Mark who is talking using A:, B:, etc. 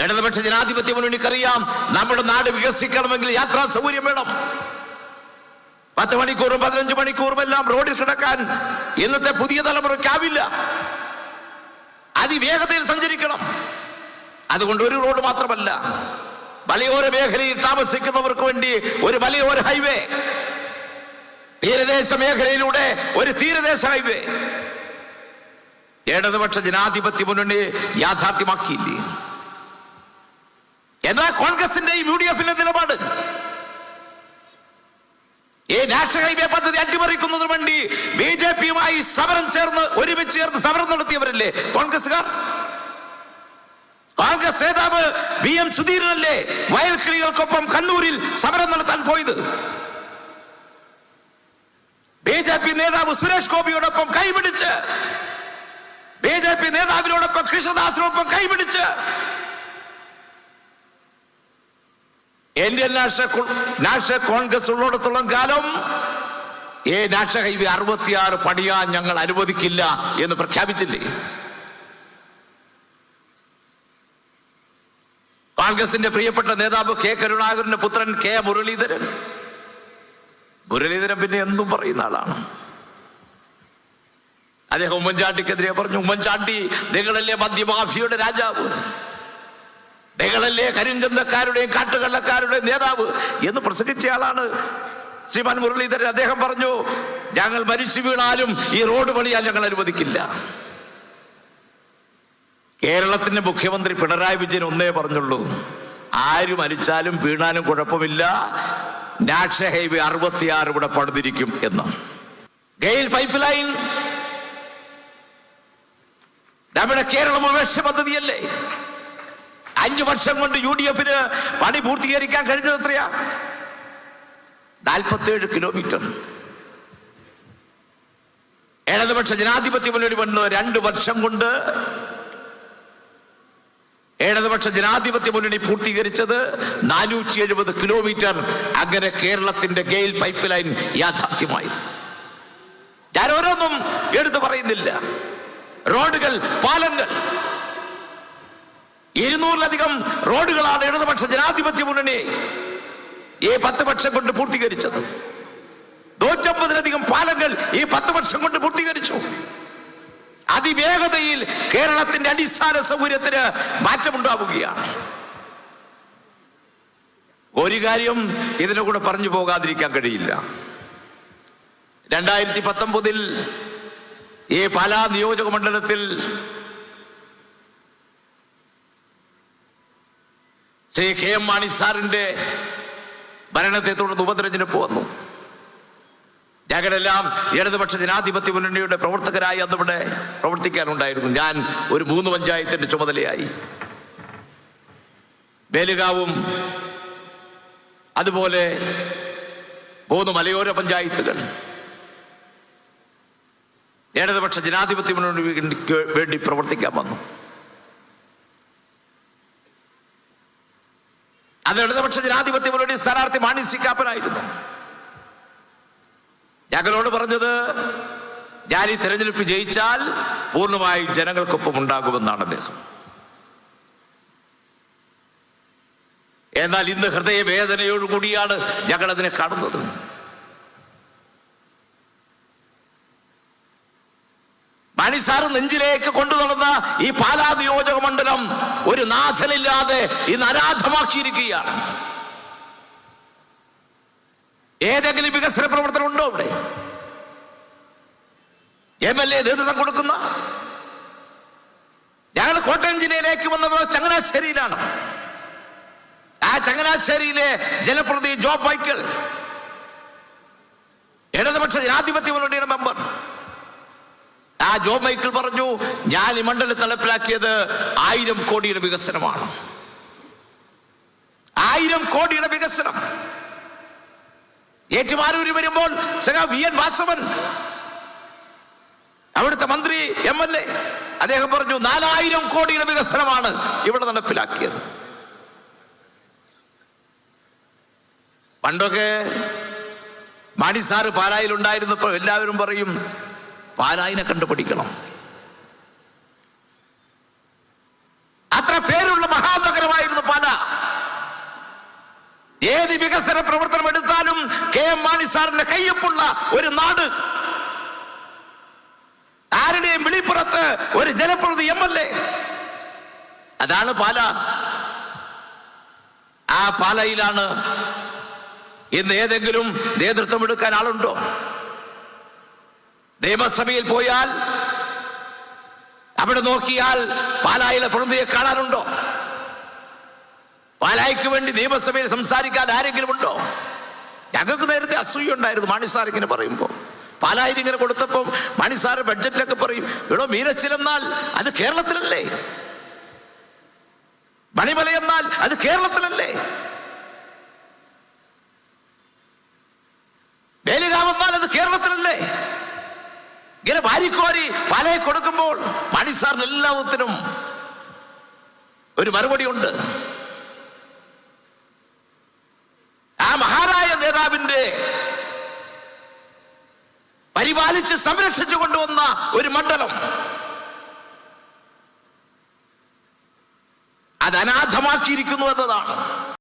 A: ഇടതുപക്ഷ ജനാധിപത്യ മുന്നണിക്കറിയാം, നമ്മുടെ നാട് വികസിക്കണമെങ്കിൽ യാത്രാ സൗകര്യം വേണം. 10 മണിക്കൂറും 15 മണിക്കൂറും എല്ലാം റോഡിൽ കിടക്കാൻ ഇന്നത്തെ പുതിയ തലമുറയ്ക്കാവില്ല. അതിവേഗതയിൽ സഞ്ചരിക്കണം. അതുകൊണ്ട് ഒരു റോഡ് മാത്രമല്ല, മലയോര മേഖലയിൽ താമസിക്കുന്നവർക്ക് വേണ്ടി ഒരു മലയോര ഹൈവേ, തീരദേശ മേഖലയിലൂടെ ഒരു തീരദേശ ഹൈവേ ഇടതുപക്ഷ ജനാധിപത്യ മുന്നണി യാഥാർത്ഥ്യമാക്കിയില്ലേ? എന്നാൽ കോൺഗ്രസിന്റെയും UDF നിലപാട് ഈ നാഷണൽ ഹൈവേ പദ്ധതി അട്ടിമറിക്കുന്നതിന് വേണ്ടി BJPയുമായി ഒരുമിച്ച് ചേർന്ന് സമരം നടത്തിയവരല്ലേ കോൺഗ്രസുകാർ? കോൺഗ്രസ് നേതാവ് BM സുധീരനല്ലേ വയൽക്കിളികൾക്കൊപ്പം കണ്ണൂരിൽ സമരം നടത്താൻ പോയത്? BJP നേതാവ് സുരേഷ് ഗോപിയോടൊപ്പം കൈപിടിച്ച്, BJP നേതാവിനോടൊപ്പം കൃഷ്ണദാസിനോടൊപ്പം കൈപിടിച്ച് ഇന്ത്യൻ നാഷണൽ കോൺഗ്രസ് ഉള്ളിടത്തോളം കാലം ഈ നാഷണൽ ഹൈവേ 66 പണിയാൻ ഞങ്ങൾ അനുവദിക്കില്ല എന്ന് പ്രഖ്യാപിച്ചില്ലേ? കോൺഗ്രസിന്റെ പ്രിയപ്പെട്ട നേതാവ് K കരുണാകരന്റെ പുത്രൻ K മുരളീധരൻ പിന്നെ എന്തും പറയുന്ന ആളാണ്. അദ്ദേഹം ഉമ്മൻചാണ്ടിക്കെതിരെ പറഞ്ഞു, ഉമ്മൻചാണ്ടി നിങ്ങളല്ലേ മദ്യമാഫിയുടെ രാജാവ്, നിങ്ങളല്ലേ കരിഞ്ചന്തക്കാരുടെയും കാട്ടുകള്ളക്കാരുടെയും നേതാവ് എന്ന് പ്രസംഗിച്ച ആളാണ് ശ്രീമാൻ മുരളീധരൻ. അദ്ദേഹം പറഞ്ഞു, ഞങ്ങൾ മരിച്ചു വീണാലും ഈ റോഡ് പണിയാൻ ഞങ്ങൾ അനുവദിക്കില്ല. കേരളത്തിന്റെ മുഖ്യമന്ത്രി പിണറായി വിജയൻ ഒന്നേ പറഞ്ഞുള്ളൂ, ആര് മരിച്ചാലും വീണാലും കുഴപ്പമില്ല, നാഷണൽ ഹൈവേ 66 ഇവിടെ പണിതിരിക്കും എന്ന്. ഗെയിൽ പൈപ്പ് ലൈൻ നമ്മുടെ കേരളം ഉപേക്ഷ പദ്ധതിയല്ലേ? 5 വർഷം കൊണ്ട് UDFന് പണി പൂർത്തീകരിക്കാൻ കഴിഞ്ഞത് എത്രയാ? 47 കിലോമീറ്റർ. ഇടതുപക്ഷ ജനാധിപത്യ മുന്നണി വന്ന് 2 വർഷം കൊണ്ട് ഇടതുപക്ഷ ജനാധിപത്യ മുന്നണി പൂർത്തീകരിച്ചത് 470 കിലോമീറ്റർ. അങ്ങനെ കേരളത്തിന്റെ ഗെയിൽ പൈപ്പ് ലൈൻ യാഥാർത്ഥ്യമായി. ഞാൻ ഓരോന്നും എടുത്തു പറയുന്നില്ല. റോഡുകൾ, പാലങ്ങൾ, 200-ലധികം റോഡുകളാണ് ഇടതുപക്ഷ ജനാധിപത്യ മുന്നണി ഈ 10 വർഷം കൊണ്ട് പൂർത്തീകരിച്ചത്. 150-ലധികം പാലങ്ങൾ ഈ 10 വർഷം കൊണ്ട് പൂർത്തീകരിച്ചു. അതിവേഗതയിൽ കേരളത്തിന്റെ അടിസ്ഥാന സൗകര്യത്തിന് മാറ്റമുണ്ടാവുകയാണ്. ഒരു കാര്യം ഇതിനെ കൂടെ പറഞ്ഞു പോകാതിരിക്കാൻ കഴിയില്ല. 2019 ഈ പാലാ നിയോജക മണ്ഡലത്തിൽ ശ്രീ KM മാണി സാറിന്റെ ഭരണത്തെ തുടർന്ന് ഉപതെരഞ്ഞെടുപ്പ് വന്നു. ഞങ്ങളെല്ലാം ഇടതുപക്ഷ ജനാധിപത്യ മുന്നണിയുടെ പ്രവർത്തകരായി അന്നിവിടെ പ്രവർത്തിക്കാനുണ്ടായിരുന്നു. ഞാൻ ഒരു 3 പഞ്ചായത്തിന്റെ ചുമതലയായി. വേലുകാവും അതുപോലെ 3 മലയോര പഞ്ചായത്തുകൾ ഇടതുപക്ഷ ജനാധിപത്യ മുന്നണിക്ക് വേണ്ടി പ്രവർത്തിക്കാൻ വന്നു. അത് ഇടതുപക്ഷ ജനാധിപത്യ മുന്നണി സ്ഥാനാർത്ഥി മാണി സി കാപ്പനായിരുന്നു. ഞങ്ങളോട് പറഞ്ഞത്, ഞാൻ ഈ തെരഞ്ഞെടുപ്പ് ജയിച്ചാൽ പൂർണ്ണമായും ജനങ്ങൾക്കൊപ്പം ഉണ്ടാകുമെന്നാണ് അദ്ദേഹം. എന്നാൽ ഇന്ന് ഹൃദയവേദനയോടുകൂടിയാണ് ഞങ്ങൾ അതിനെ കാണുന്നത്. മാണി സാറ് നെഞ്ചിലേക്ക് കൊണ്ടു നടന്ന ഈ പാലാ നിയോജക മണ്ഡലം ഒരു നാഥനില്ലാതെ ഇന്ന് അനാഥമാക്കിയിരിക്കുകയാണ്. ഏതെങ്കിലും വികസന പ്രവർത്തനം ഉണ്ടോ ഇവിടെ? MLA നേതൃത്വം കൊടുക്കുന്ന ഞങ്ങൾ കോട്ടയം ജില്ലയിലേക്ക് വന്നപ്പോൾ ചങ്ങനാശ്ശേരിയിലാണ്. ആ ചങ്ങനാശ്ശേരിയിലെ ജനപ്രതിനിധി ജോബ് മൈക്കിൾ, ഇടതുപക്ഷ ജനാധിപത്യ മുന്നണിയുടെ മെമ്പർ, ആ ജോബ് മൈക്കിൾ പറഞ്ഞു, ഞാൻ ഈ മണ്ഡലത്തിൽ നടപ്പിലാക്കിയത് 1000 കോടിയുടെ വികസനമാണ്. 1000 കോടിയുടെ വികസനം. ഏറ്റുമാനൂര് വരുമ്പോൾ VN വാസവൻ, അവിടുത്തെ മന്ത്രി MLA, അദ്ദേഹം പറഞ്ഞു 4000 കോടിയുടെ വികസനമാണ് ഇവിടെ നടപ്പിലാക്കിയത്. പണ്ടൊക്കെ മാണി സാറ് പാലായിൽ ഉണ്ടായിരുന്നപ്പോൾ എല്ലാവരും പറയും, പാലായിനെ കണ്ടുപിടിക്കണം. അത്ര പേരുള്ള മഹാനഗരമായ വികസന പ്രവർത്തനം എടുത്താലും KM മാണി സാറിന്റെ കയ്യൊപ്പുള്ള ഒരു നാട്, ആരുടെയും വിളിപ്പുറത്ത് ഒരു ജനപ്രതിനിധി MLA, അതാണ് പാല. ആ പാലയിലാണ് ഇന്ന് ഏതെങ്കിലും നേതൃത്വം എടുക്കാൻ ആളുണ്ടോ? നിയമസഭയിൽ പോയാൽ അവിടെ നോക്കിയാൽ പാലായിലെ പ്രതിനിധിയെ കാണാനുണ്ടോ? പാലായ്ക്ക് വേണ്ടി നിയമസഭയിൽ സംസാരിക്കാൻ ആരെങ്കിലും ഉണ്ടോ? ഞങ്ങൾക്ക് നേരത്തെ അസൂയ ഉണ്ടായിരുന്നു മാണി സാർ ഇങ്ങനെ പറയുമ്പോൾ. പാലായിൽ ഇങ്ങനെ കൊടുത്തപ്പോൾ മാണി സാർ ബഡ്ജറ്റിലൊക്കെ പറയും, എടോ മീനച്ചിൽ എന്നാൽ അത് കേരളത്തിലല്ലേ, മണിമല എന്നാൽ അത് കേരളത്തിലല്ലേ, വേലികാവ് എന്നാൽ അത് കേരളത്തിലല്ലേ. ഇങ്ങനെ വാരിക്കോരി പാലയെ കൊടുക്കുമ്പോൾ മാണി സാറിന് എല്ലാത്തിനും ഒരു മറുപടി ഉണ്ട്. ആ മഹാനായ നേതാവിന്റെ പരിപാലിച്ച് സംരക്ഷിച്ചു കൊണ്ടുവന്ന ഒരു മണ്ഡലം അത് അനാഥമാക്കിയിരിക്കുന്നു എന്നതാണ്.